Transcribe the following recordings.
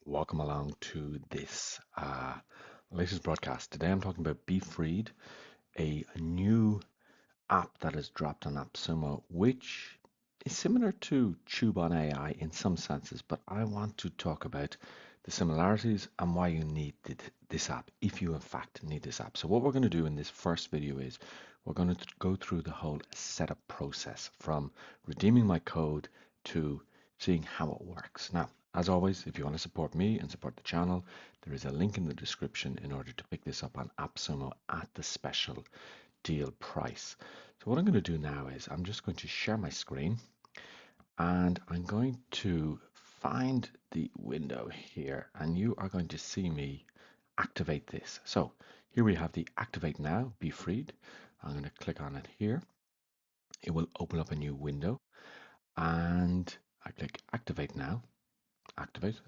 Welcome along to this latest broadcast. Today I'm talking about BeFreed, a new app that has dropped on AppSumo, which is similar to TubeOnAI in some senses, but I want to talk about the similarities and why you need this app, if you in fact need this app. So what we're going to do in this first video is we're going to go through the whole setup process from redeeming my code to seeing how it works. Now, as always, if you want to support me and support the channel, there is a link in the description in order to pick this up on AppSumo at the special deal price. So what I'm going to do now is I'm just going to share my screen and I'm going to find the window here and you are going to see me activate this. So here we have the activate now, BeFreed. I'm going to click on it here. It will open up a new window and I click activate now. Activate.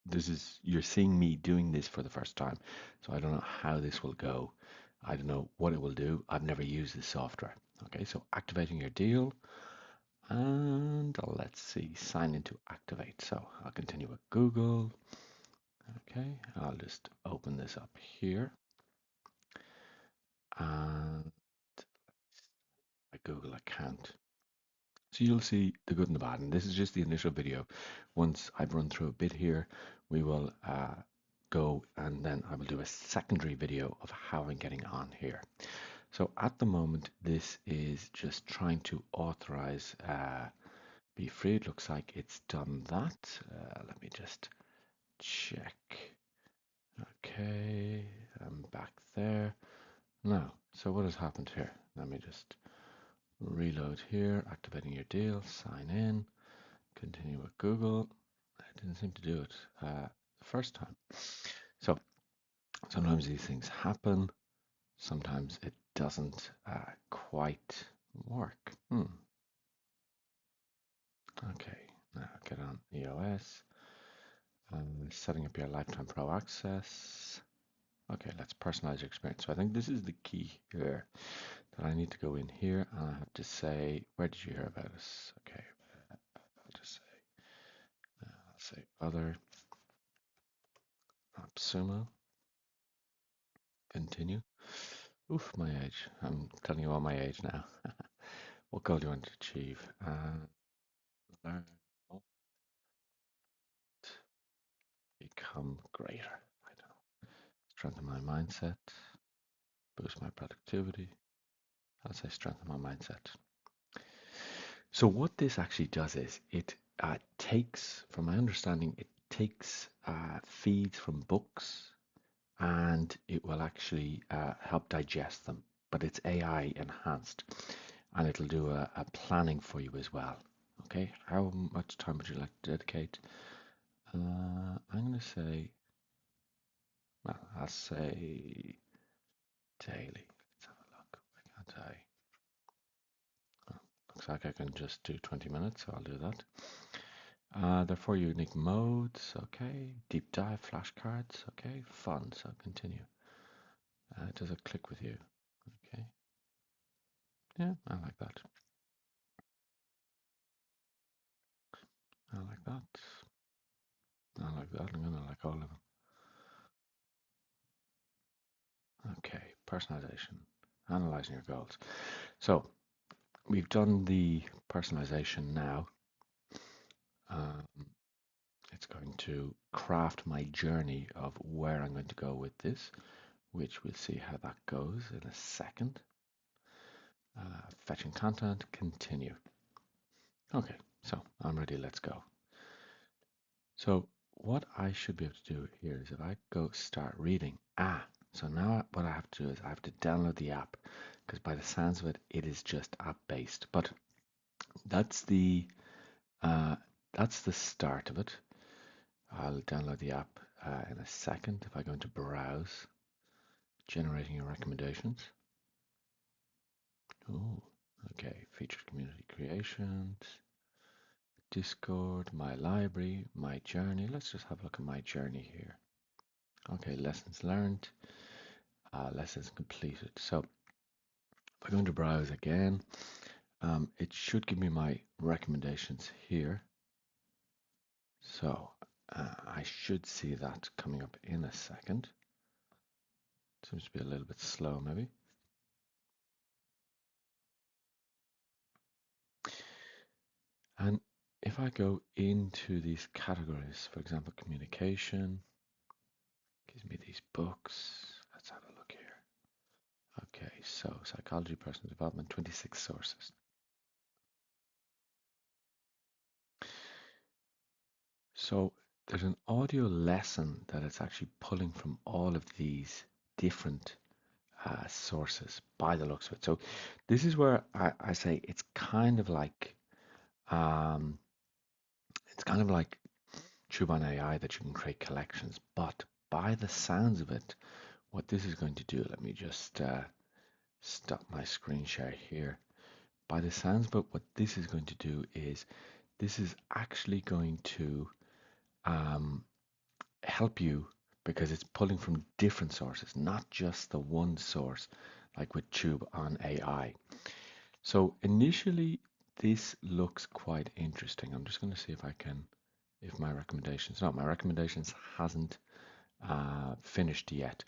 This is, you're seeing me doing this for the first time. So I don't know how this will go. I don't know what it will do. I've never used this software. Okay, so activating your deal. And let's see, sign into activate. So I'll continue with Google. Okay, I'll just open this up here. And my Google account. So you'll see the good and the bad. And this is just the initial video. Once I've run through a bit here, we will go and then I will do a secondary video of how I'm getting on here. So at the moment, this is just trying to authorize BeFreed. Looks like it's done that. Let me just check. Okay, I'm back there. Now, so what has happened here? Let me just reload here, activating your deal, sign in, continue with Google. I didn't seem to do it the first time. So sometimes these things happen. Sometimes it doesn't quite work. Okay, now get on EOS. Setting up your lifetime pro access. Okay, let's personalize your experience. So I think this is the key here that I need to go in here and I have to say, where did you hear about us? Okay, I'll just say other AppSumo. Continue. Oof, my age. I'm telling you all my age now. What goal do you want to achieve? Learn more, become greater. I don't know. Strengthen my mindset, boost my productivity. I'll say strengthen my mindset. So what this actually does is it takes, from my understanding, it takes feeds from books and it will actually help digest them. But it's AI enhanced and it'll do a planning for you as well. Okay, how much time would you like to dedicate? I'm going to say, well, I'll say daily. Let's have a look. Why can't I? Oh, looks like I can just do 20 minutes, so I'll do that. There are 4 unique modes, okay. Deep dive, flashcards, okay. Fun, so continue. Does it click with you? Okay. Yeah, I like that. I like that. I like that. I'm gonna like all of them. Okay, personalization, analyzing your goals. So we've done the personalization now. Um, it's going to craft my journey of where I'm going to go with this, which we'll see how that goes in a second. Fetching content, continue. Okay, so I'm ready, let's go. So what I should be able to do here is if I go start reading, so now what I have to do is I have to download the app because by the sounds of it, it is just app based, but that's the uh, start of it. I'll download the app in a second. If I go into browse, generating your recommendations. Oh, okay, featured community creations. Discord, my library, my journey. Let's just have a look at my journey here. Okay, lessons learned, lessons completed. So if I go into browse again, it should give me my recommendations here. So I should see that coming up in a second. Seems to be a little bit slow, maybe. And if I go into these categories, for example, communication, gives me these books. Let's have a look here. Okay, so psychology, personal development, 26 sources. So there's an audio lesson that it's actually pulling from all of these different sources by the looks of it. So this is where I say um, it's kind of like TubeOnAI that you can create collections, but by the sounds of it, what this is going to do, let me just stop my screen share here. By the sounds of it, what this is going to do is this is actually going to um, help you because it's pulling from different sources, not just the one source, like with TubeOnAI. So initially, this looks quite interesting. I'm just going to see if I can, if my recommendations, no, my recommendations hasn't finished yet.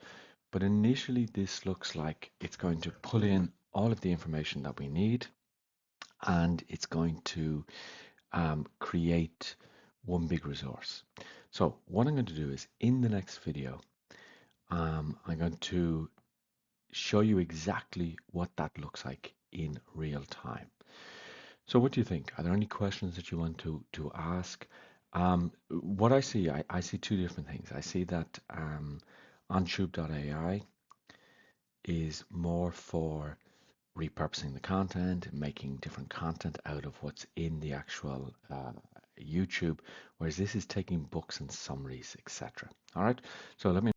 But initially, this looks like it's going to pull in all of the information that we need, and it's going to create one big resource. So what I'm going to do is in the next video, I'm going to show you exactly what that looks like in real time. So what do you think? Are there any questions that you want to ask? What I see two different things. I see that OnTube.ai is more for repurposing the content, making different content out of what's in the actual YouTube, whereas this is taking books and summaries, etc. All right, so let me